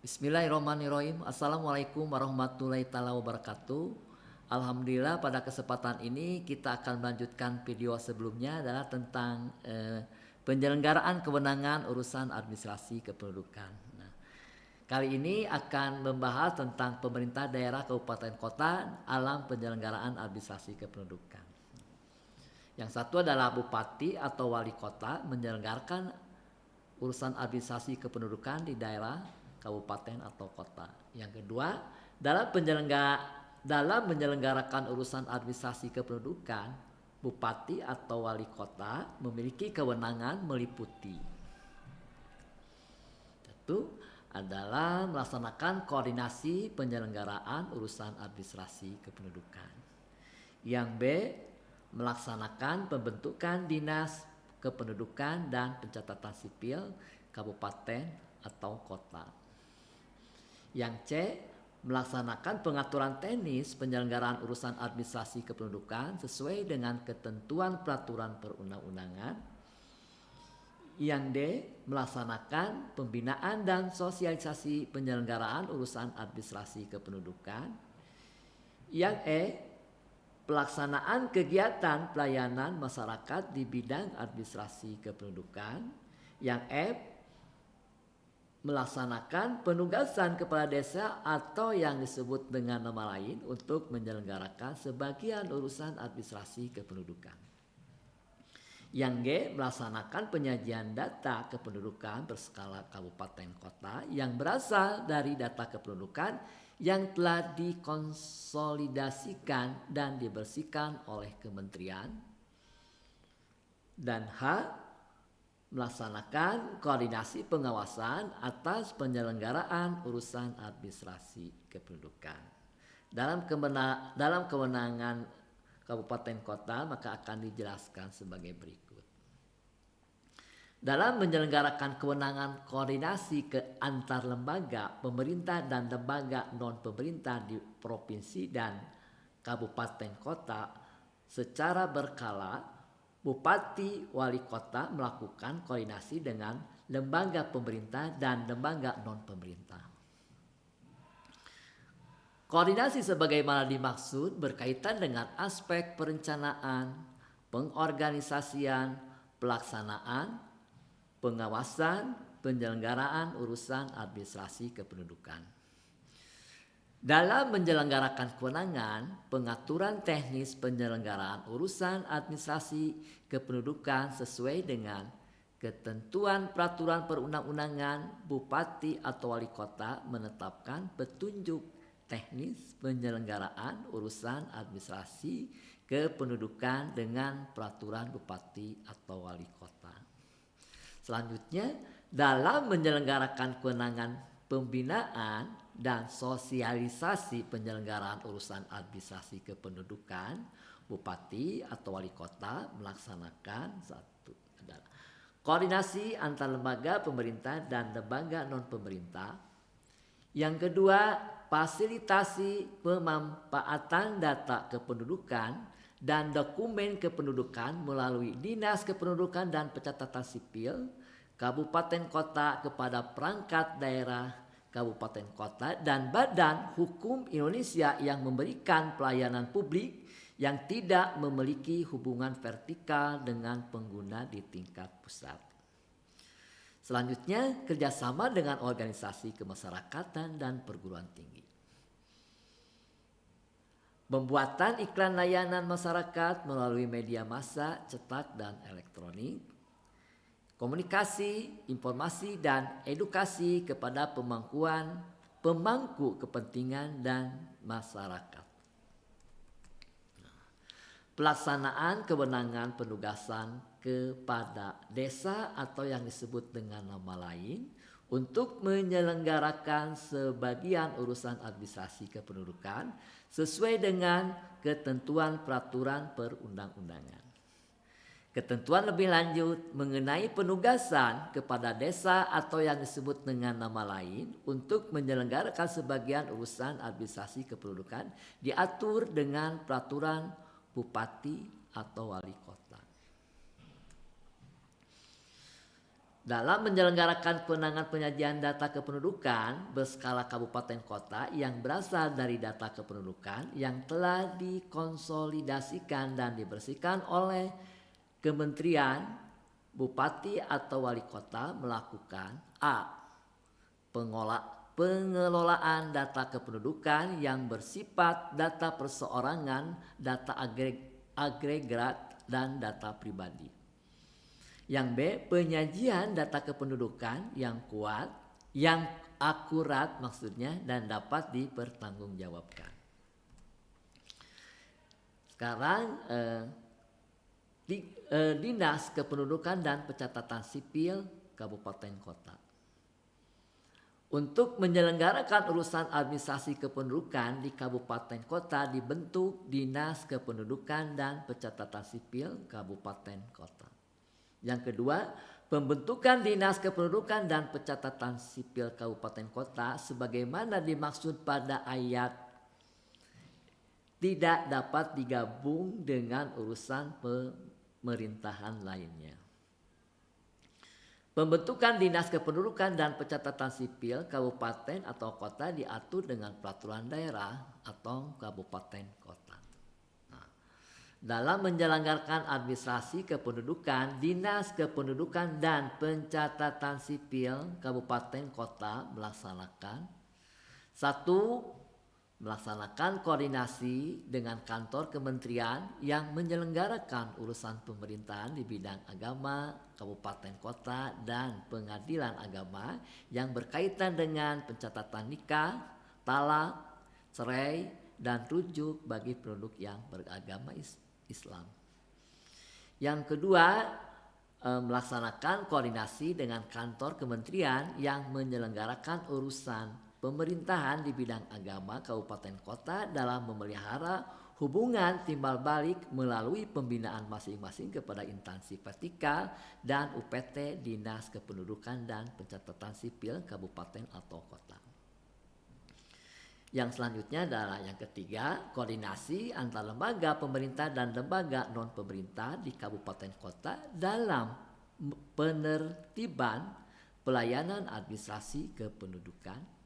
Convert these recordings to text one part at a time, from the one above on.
Bismillahirrahmanirrahim. Assalamualaikum warahmatullahi taala wabarakatuh. Alhamdulillah pada kesempatan ini kita akan melanjutkan video sebelumnya adalah tentang penyelenggaraan kewenangan urusan administrasi kependudukan. Nah, kali ini akan membahas tentang pemerintah daerah kabupaten kota alam penyelenggaraan administrasi kependudukan. Yang satu adalah bupati atau wali kota menyelenggarakan urusan administrasi kependudukan di daerah kabupaten atau kota. Yang kedua, dalam menyelenggarakan urusan administrasi kependudukan, bupati atau wali kota memiliki kewenangan meliputi itu adalah melaksanakan koordinasi penyelenggaraan urusan administrasi kependudukan. Yang B, melaksanakan pembentukan dinas kependudukan dan pencatatan sipil kabupaten atau kota. Yang C, melaksanakan pengaturan teknis penyelenggaraan urusan administrasi kependudukan sesuai dengan ketentuan peraturan perundang-undangan. Yang D, melaksanakan pembinaan dan sosialisasi penyelenggaraan urusan administrasi kependudukan. Yang E, pelaksanaan kegiatan pelayanan masyarakat di bidang administrasi kependudukan. Yang F, melaksanakan penugasan kepala desa atau yang disebut dengan nama lain untuk menyelenggarakan sebagian urusan administrasi kependudukan. Yang G, melaksanakan penyajian data kependudukan berskala kabupaten kota yang berasal dari data kependudukan yang telah dikonsolidasikan dan dibersihkan oleh kementerian. Dan H, melaksanakan koordinasi pengawasan atas penyelenggaraan urusan administrasi kependudukan. Dalam kewenangan kabupaten kota maka akan dijelaskan sebagai berikut. Dalam menyelenggarakan kewenangan koordinasi ke antar lembaga pemerintah dan lembaga non pemerintah di provinsi dan kabupaten kota secara berkala, bupati wali kota melakukan koordinasi dengan lembaga pemerintah dan lembaga non pemerintah. Koordinasi sebagaimana dimaksud berkaitan dengan aspek perencanaan, pengorganisasian, pelaksanaan, pengawasan, penyelenggaraan urusan administrasi kependudukan. Dalam menyelenggarakan kewenangan, pengaturan teknis penyelenggaraan urusan administrasi kependudukan sesuai dengan ketentuan peraturan perundang-undangan, bupati atau wali kota menetapkan petunjuk teknis penyelenggaraan urusan administrasi kependudukan dengan peraturan bupati atau wali kota. Selanjutnya, dalam menyelenggarakan kewenangan pembinaan dan sosialisasi penyelenggaraan urusan administrasi kependudukan, bupati atau wali kota melaksanakan satu adalah koordinasi antar lembaga pemerintah dan lembaga non pemerintah. Yang kedua, fasilitasi pemanfaatan data kependudukan dan dokumen kependudukan melalui Dinas Kependudukan dan Pencatatan Sipil kabupaten kota kepada perangkat daerah kabupaten kota dan badan hukum Indonesia yang memberikan pelayanan publik yang tidak memiliki hubungan vertikal dengan pengguna di tingkat pusat. Selanjutnya, kerjasama dengan organisasi kemasyarakatan dan perguruan tinggi. Pembuatan iklan layanan masyarakat melalui media massa, cetak dan elektronik. Komunikasi, informasi, dan edukasi kepada pemangku kepentingan dan masyarakat. Pelaksanaan kewenangan penugasan kepada desa atau yang disebut dengan nama lain untuk menyelenggarakan sebagian urusan administrasi kependudukan sesuai dengan ketentuan peraturan perundang-undangan. Ketentuan lebih lanjut mengenai penugasan kepada desa atau yang disebut dengan nama lain untuk menyelenggarakan sebagian urusan administrasi kependudukan diatur dengan peraturan bupati atau wali kota. Dalam menyelenggarakan kewenangan penyajian data kependudukan berskala kabupaten kota yang berasal dari data kependudukan yang telah dikonsolidasikan dan dibersihkan oleh kementerian, bupati atau wali kota melakukan A. Pengelolaan data kependudukan yang bersifat data perseorangan, data agregat, dan data pribadi. Yang B, penyajian data kependudukan yang kuat, yang akurat maksudnya, dan dapat dipertanggungjawabkan. Sekarang Dinas Kependudukan dan Pencatatan Sipil Kabupaten Kota. Untuk menyelenggarakan urusan administrasi kependudukan di kabupaten kota dibentuk Dinas Kependudukan dan Pencatatan Sipil Kabupaten Kota. Yang kedua, pembentukan Dinas Kependudukan dan Pencatatan Sipil Kabupaten Kota sebagaimana dimaksud pada ayat tidak dapat digabung dengan urusan pemerintahan lainnya. Pembentukan Dinas Kependudukan dan Pencatatan Sipil Kabupaten atau Kota diatur dengan peraturan daerah atau kabupaten kota. Dalam menyelenggarakan administrasi kependudukan, Dinas Kependudukan dan Pencatatan Sipil Kabupaten Kota melaksanakan 1. Melaksanakan koordinasi dengan kantor kementerian yang menyelenggarakan urusan pemerintahan di bidang agama, kabupaten kota, dan pengadilan agama yang berkaitan dengan pencatatan nikah, talak, cerai, dan rujuk bagi penduduk yang beragama Islam. Yang kedua, melaksanakan koordinasi dengan kantor kementerian yang menyelenggarakan urusan pemerintahan di bidang agama kabupaten kota dalam memelihara hubungan timbal balik melalui pembinaan masing-masing kepada instansi vertikal dan UPT Dinas Kependudukan dan Pencatatan Sipil Kabupaten atau Kota. Yang selanjutnya adalah yang ketiga, koordinasi antar lembaga pemerintah dan lembaga non-pemerintah di kabupaten kota dalam penertiban pelayanan administrasi kependudukan.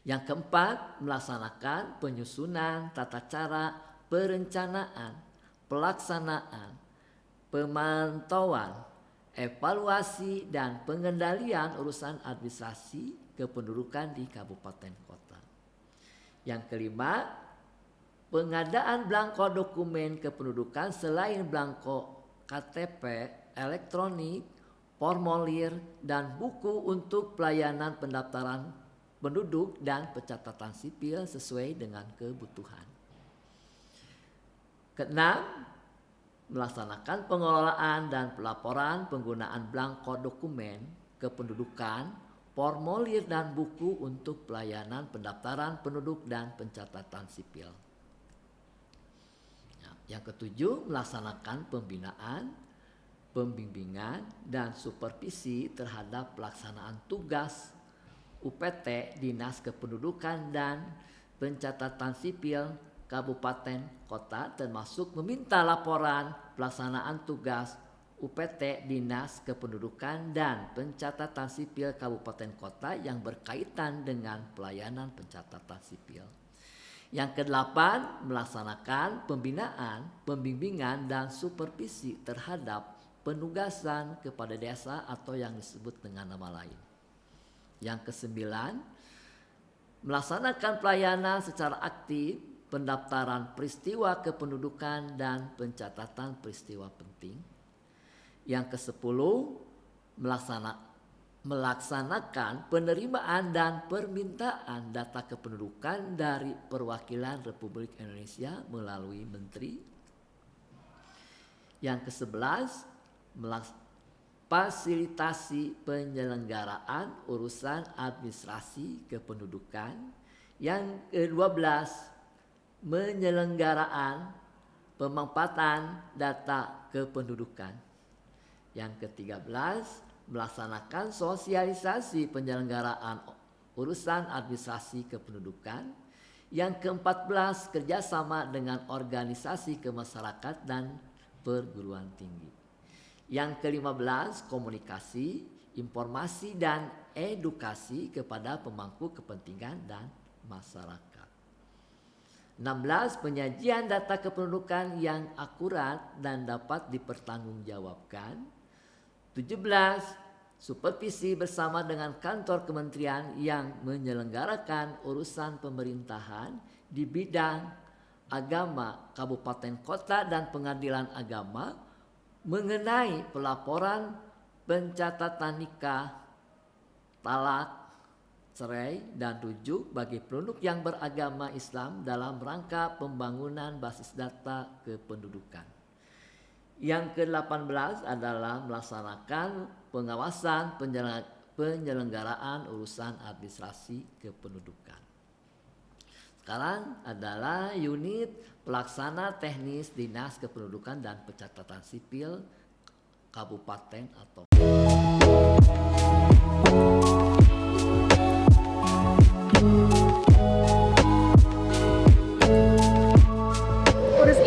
Yang keempat, melaksanakan penyusunan tata cara perencanaan, pelaksanaan, pemantauan, evaluasi, dan pengendalian urusan administrasi kependudukan di kabupaten kota. Yang kelima, pengadaan belangko dokumen kependudukan selain belangko KTP elektronik, formulir, dan buku untuk pelayanan pendaftaran penduduk dan pencatatan sipil sesuai dengan kebutuhan. Keenam, melaksanakan pengelolaan dan pelaporan penggunaan belangko dokumen kependudukan, formulir, dan buku untuk pelayanan pendaftaran penduduk dan pencatatan sipil. Yang ketujuh, melaksanakan pembinaan, pembimbingan, dan supervisi terhadap pelaksanaan tugas UPT Dinas Kependudukan dan Pencatatan Sipil Kabupaten Kota, termasuk meminta laporan pelaksanaan tugas UPT Dinas Kependudukan dan Pencatatan Sipil Kabupaten Kota yang berkaitan dengan pelayanan pencatatan sipil. Yang kedelapan, melaksanakan pembinaan, pembimbingan, dan supervisi terhadap penugasan kepada desa atau yang disebut dengan nama lain. Yang kesembilan, melaksanakan pelayanan secara aktif pendaftaran peristiwa kependudukan dan pencatatan peristiwa penting. Yang kesepuluh, melaksanakan penerimaan dan permintaan data kependudukan dari perwakilan Republik Indonesia melalui menteri. Yang kesebelas, fasilitasi penyelenggaraan urusan administrasi kependudukan. Yang ke-12, menyelenggaraan pemanfaatan data kependudukan. Yang ke-13, melaksanakan sosialisasi penyelenggaraan urusan administrasi kependudukan. Yang ke-14, kerjasama dengan organisasi kemasyarakatan dan perguruan tinggi. Yang ke-15, komunikasi, informasi dan edukasi kepada pemangku kepentingan dan masyarakat. 16, penyajian data kependudukan yang akurat dan dapat dipertanggungjawabkan. 17, supervisi bersama dengan kantor kementerian yang menyelenggarakan urusan pemerintahan di bidang agama, kabupaten kota dan pengadilan agama mengenai pelaporan pencatatan nikah, talak, cerai, dan rujuk bagi penduduk yang beragama Islam dalam rangka pembangunan basis data kependudukan. Yang ke-18 adalah melaksanakan pengawasan penyelenggaraan urusan administrasi kependudukan. Sekarang adalah unit pelaksana teknis Dinas Kependudukan dan Pencatatan Sipil Kabupaten atau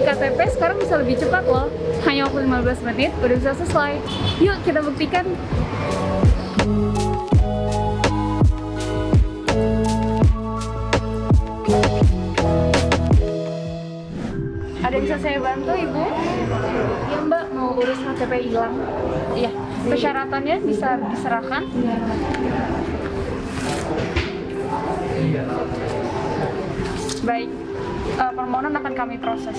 KTP sekarang bisa lebih cepat loh. Hanya waktu 15 menit udah bisa selesai. Yuk kita buktikan. Ada yang bisa saya bantu, Ibu? Ya Mbak, mau urus KTP hilang. Iya, persyaratannya bisa diserahkan. Baik. Permohonan akan kami proses.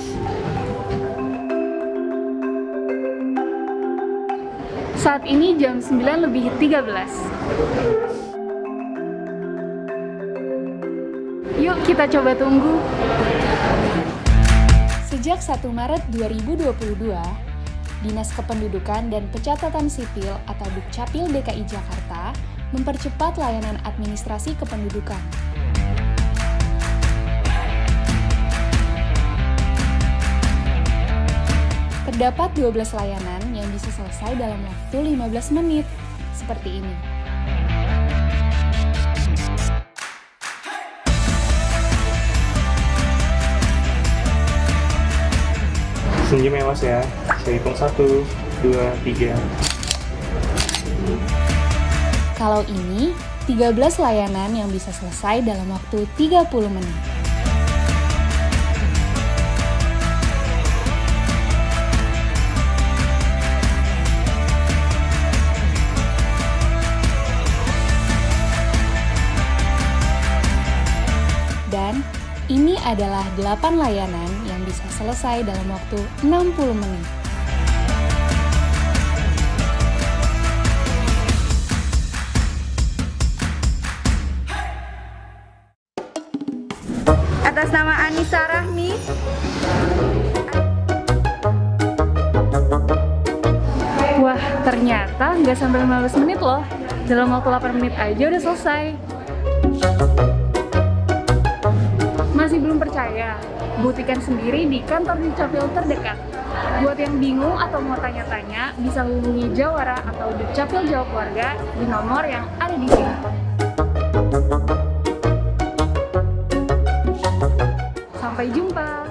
Saat ini jam 9:13. Yuk kita coba tunggu. Sejak 1 Maret 2022, Dinas Kependudukan dan Pencatatan Sipil atau Dukcapil DKI Jakarta mempercepat layanan administrasi kependudukan. Terdapat 12 layanan yang bisa selesai dalam waktu 15 menit, seperti ini. Senyum ya Mas ya, saya hitung 1, 2, 3. Kalau ini, 13 layanan yang bisa selesai dalam waktu 30 menit. Dan ini adalah 8 layanan yang bisa selesai dalam waktu 60 menit. Atas nama Anissa Rahmi. Wah, ternyata nggak sampai 15 menit loh. Dalam waktu 8 menit aja udah selesai. Masih belum percaya? Buktikan sendiri di kantor Dukcapil terdekat. Buat yang bingung atau mau tanya-tanya, bisa hubungi Jawara atau Dukcapil Jawa Keluarga di nomor yang ada di sini. Sampai jumpa.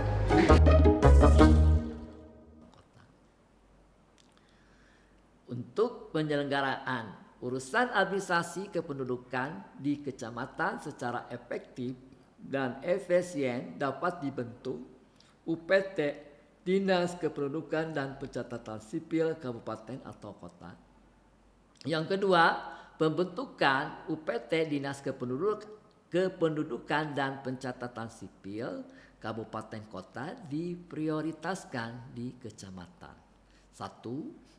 Untuk penyelenggaraan urusan administrasi kependudukan di kecamatan secara efektif dan efisien dapat dibentuk UPT Dinas Kependudukan dan Pencatatan Sipil Kabupaten atau Kota. Yang kedua, pembentukan UPT Dinas Kependudukan dan Pencatatan Sipil Kabupaten Kota diprioritaskan di kecamatan. 1.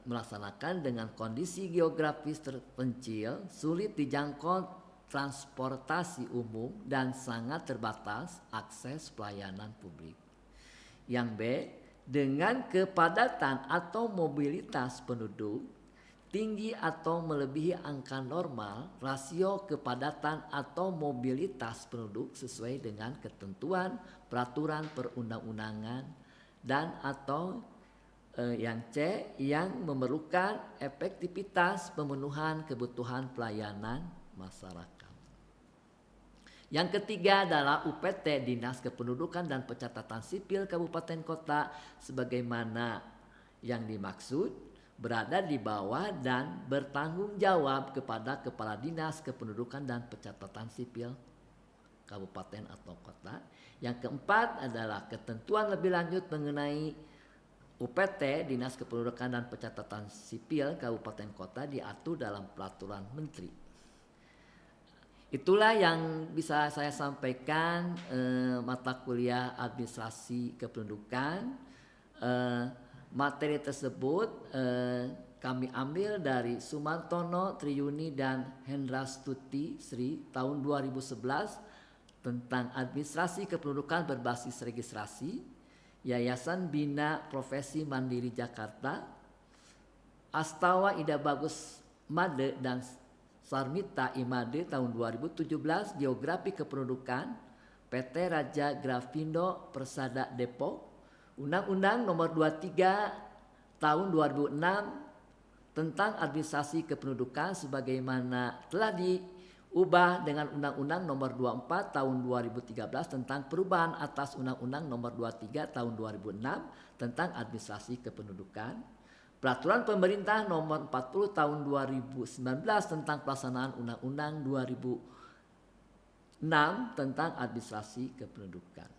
Melaksanakan dengan kondisi geografis terpencil, sulit dijangkau transportasi umum dan sangat terbatas akses pelayanan publik. Yang B, dengan kepadatan atau mobilitas penduduk tinggi atau melebihi angka normal, rasio kepadatan atau mobilitas penduduk sesuai dengan ketentuan peraturan perundang-undangan dan atau yang C, yang memerlukan efektivitas pemenuhan kebutuhan pelayanan masyarakat. Yang ketiga adalah UPT Dinas Kependudukan dan Pencatatan Sipil Kabupaten Kota sebagaimana yang dimaksud berada di bawah dan bertanggung jawab kepada Kepala Dinas Kependudukan dan Pencatatan Sipil Kabupaten atau Kota. Yang keempat adalah ketentuan lebih lanjut mengenai UPT Dinas Kependudukan dan Pencatatan Sipil Kabupaten Kota diatur dalam Peraturan Menteri. Itulah yang bisa saya sampaikan mata kuliah administrasi kependudukan. Materi tersebut kami ambil dari Sumartono Triyuni dan Hendra Stuti Sri tahun 2011 tentang administrasi kependudukan berbasis registrasi, Yayasan Bina Profesi Mandiri Jakarta, Astawa Ida Bagus Made dan Sarmita Imade tahun 2017, Geografi Kependudukan, PT Raja Grafindo Persada Depok, Undang-Undang Nomor 23 tahun 2006 tentang Administrasi Kependudukan sebagaimana telah diubah dengan Undang-Undang Nomor 24 tahun 2013 tentang perubahan atas Undang-Undang Nomor 23 tahun 2006 tentang Administrasi Kependudukan. Peraturan Pemerintah Nomor 40 Tahun 2019 tentang pelaksanaan Undang-Undang 2006 tentang Administrasi Kependudukan.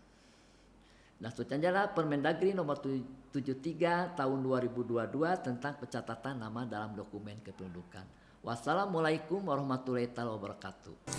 Nah, selanjutnya adalah Permendagri Nomor 73 Tahun 2022 tentang pencatatan nama dalam dokumen kependudukan. Wassalamualaikum warahmatullahi wabarakatuh.